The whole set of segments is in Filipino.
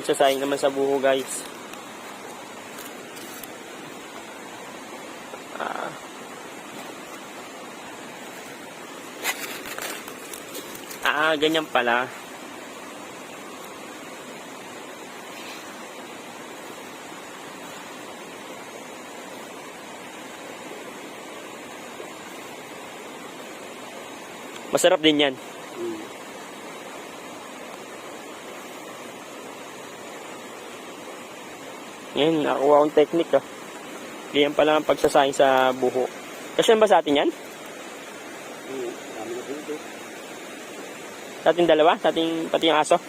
magsasayang naman sa buho, guys. Ganyan pala. Masarap din yan. Yan, nakuha akong technique ah. Ganyan pala ang pagsasayang sa buho. Kasi ba sa atin yan? Sa ating dalawa? Sa ating pati yung aso?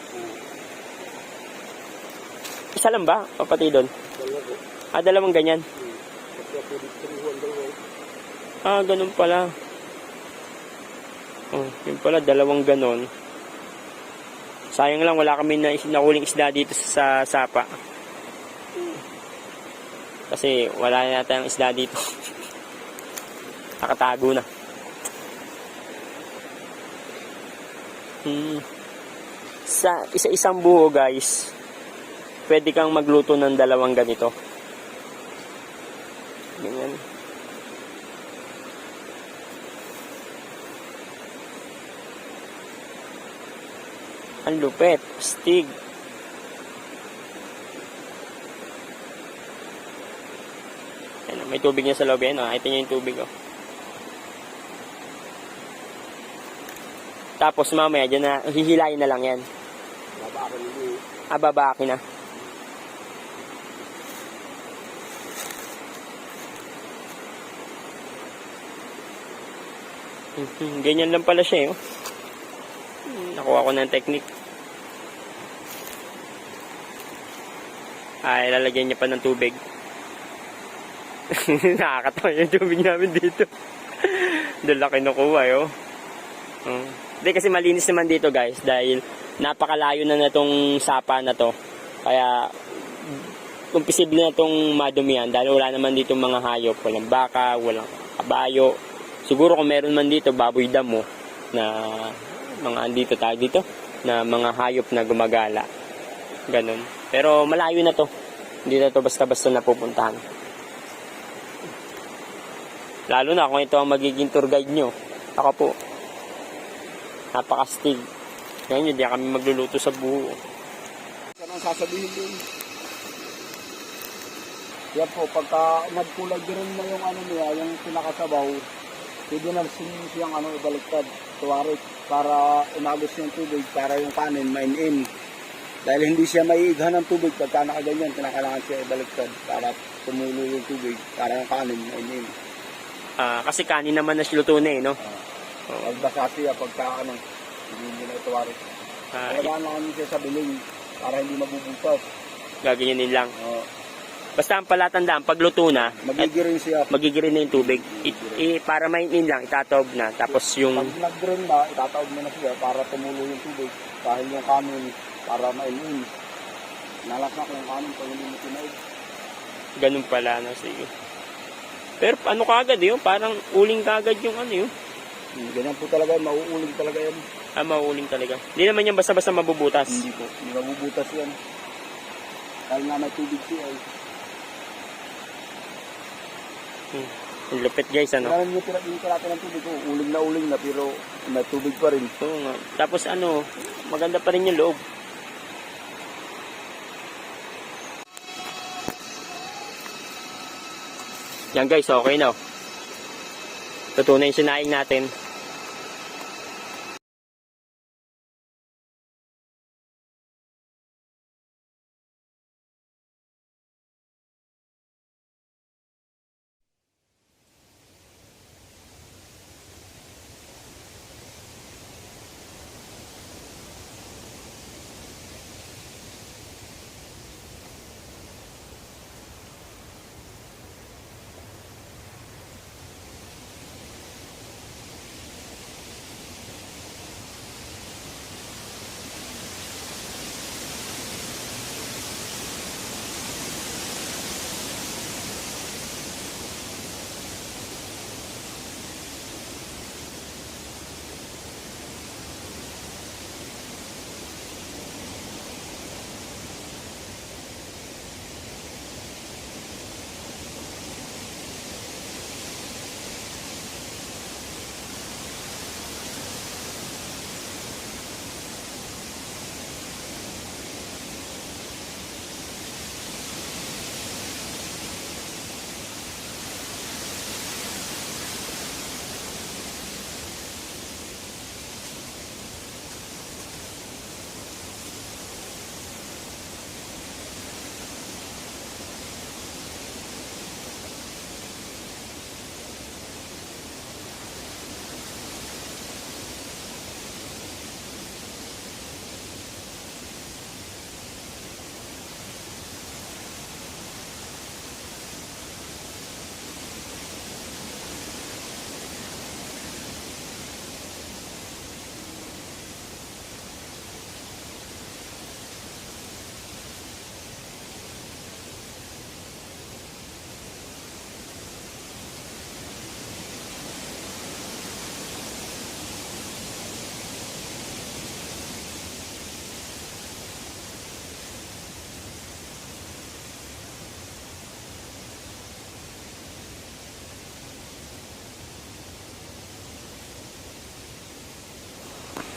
Isa lang ba? O pati doon? Dalawang ganyan. Ganun pala. Yun pala, dalawang ganon. Sayang lang, wala kami nakuling isda dito sa sapa. Kasi wala na tayong isda dito. Nakatago na. Sa isa-isang buho, guys, pwede kang magluto ng dalawang ganito. Ganyan. Ang lupet, stig. Ayan, may tubig niya sa loob yan. Ito niya yung tubig. Tapos mamaya dyan na, hihilayin na lang yan. Babaki na. Ganyan lang pala siya. Nakuha ko ng technique. Ilalagyan niya pa ng tubig. Nakakatawa yung tubig namin dito. Doon lang kinukuha Hindi kasi malinis naman dito, guys, dahil napakalayo na itong sapa na to. Kaya imposible na itong madumihan dahil wala naman dito mga hayop. Walang baka, walang kabayo. Siguro kung meron man dito, baboy damo na mga andito tayo dito na mga hayop na gumagala. Ganun. Pero malayo na to. Hindi na to basta-basta napupuntahan. Lalo na kung ito ang magiging tour guide nyo. Ako po. Napakastig. Ngayon, hindi kami magluluto sa buho. Anong sasabihin din? Yan po, pagka nagkulag din na yung ano niya, yung pinakasabaw, pwede na siyang ibaliktad, tuwarik, para umagos yung tubig, para yung kanin mainin. Dahil hindi siya maiighan ng tubig, pagka nakaganyan, kinakailangan siya ibaliktad, para tumulo yung tubig, para yung kanin mainin. Kasi kanin naman na luto na no? Magbasa siya pagka hindi na ituwarik. Kailangan namin siya sa biling, para hindi mabubutas. Gaganyanin lang. Basta ang palatandaan, pag luto na, magigirin siya. Magigirin na yung tubig. Para mainin lang, itataob na. Tapos yung... Pag nag-drain na, itataob mo na siya para tumulo yung tubig. Dahil yung kanin, para mainin. Nalasak yung kanin pag hindi mo tinaig. Ganun pala, sige. Pero ano kagad yun? Parang uling kagad yung yun. Ganyan po talaga, mauuling talaga yan. Mauuling talaga. Hindi naman yan basta-basta mabubutas. Hindi po, hindi mabubutas yan. Dahil nga may tubig siya Ang lupit, guys, Kailangan nyo pinag-iinta natin ng tubig. Uling na, pero may tubig pa rin. Nga. Tapos maganda pa rin yung loob. Yan, guys, okay na. Luto na yung sinaing natin.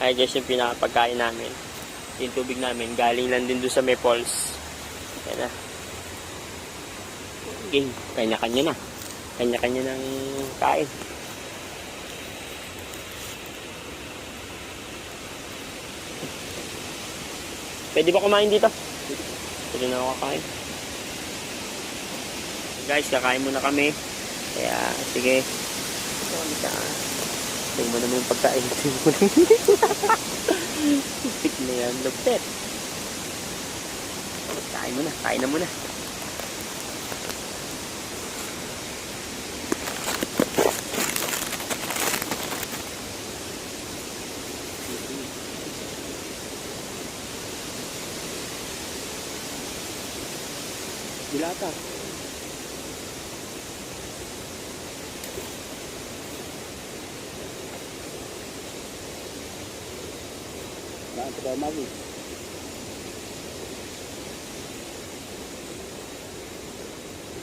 Ay guys, yung pinakapagkain namin. Yung tubig namin, galing lang din doon sa may falls. Yan na. Okay, kanya-kanya na. Kanya-kanya ng kain. Pwede ba kumain dito? Pwede na ako kakain. Guys, kakain muna kami. Kaya, sige. Tingnan mo naman yung pagkain. Pik na yan, lupet. Kain muna, kain na muna. Dilata. Nah, ito tayo magi.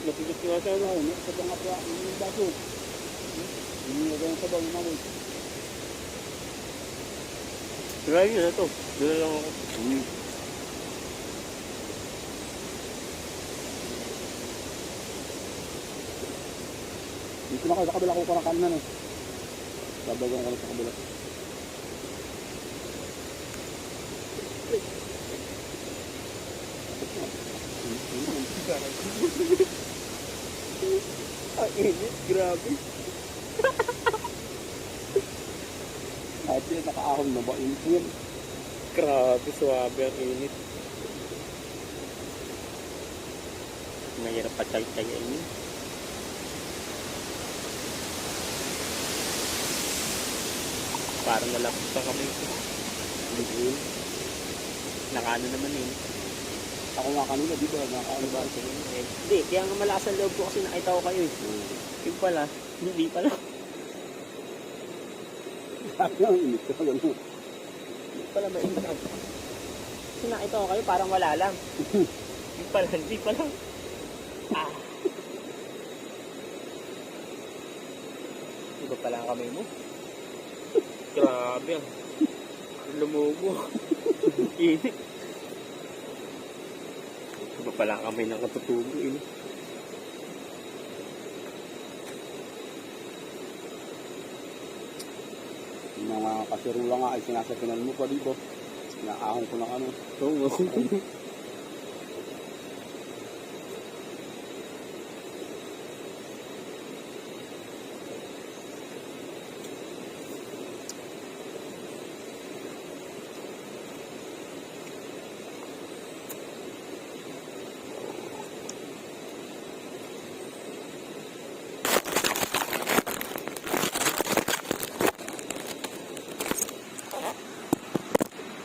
Napigit ko sa ano, sa mga pa, yung baso. Hindi na ganyan sabaw yung magi. Try nyo na to. Doon lang ako. Dito na kayo sa kabila ko ng kanan eh. Babagang ko na sa kabila. Ang init, grabe. Kahit sila nakaahon na ba yun? Grabe, suwabe ang init. Mahirap pa tayo-tayain yun. Parang nalapos pa kami ito. Nakaano naman yun. Ako nga kanina, di ba? Nakaano ba? Hindi, kaya nga malakas ang loob ko kasi nakita ko kayo eh. Yung pala, hindi pala. Sabi ang init ka gano'n. Hindi pala mainit. Kasi nakita ko kayo parang wala lang. Yung pala, hindi pala. Ah. Iba pala ang kamay mo. Grabe ang lumubo. Init. Iba pala ang kamay ng katutubo. Init. Yung mga kasirula nga ay sinasapinan mo pa dito. Naahon ko ng ano. Oo.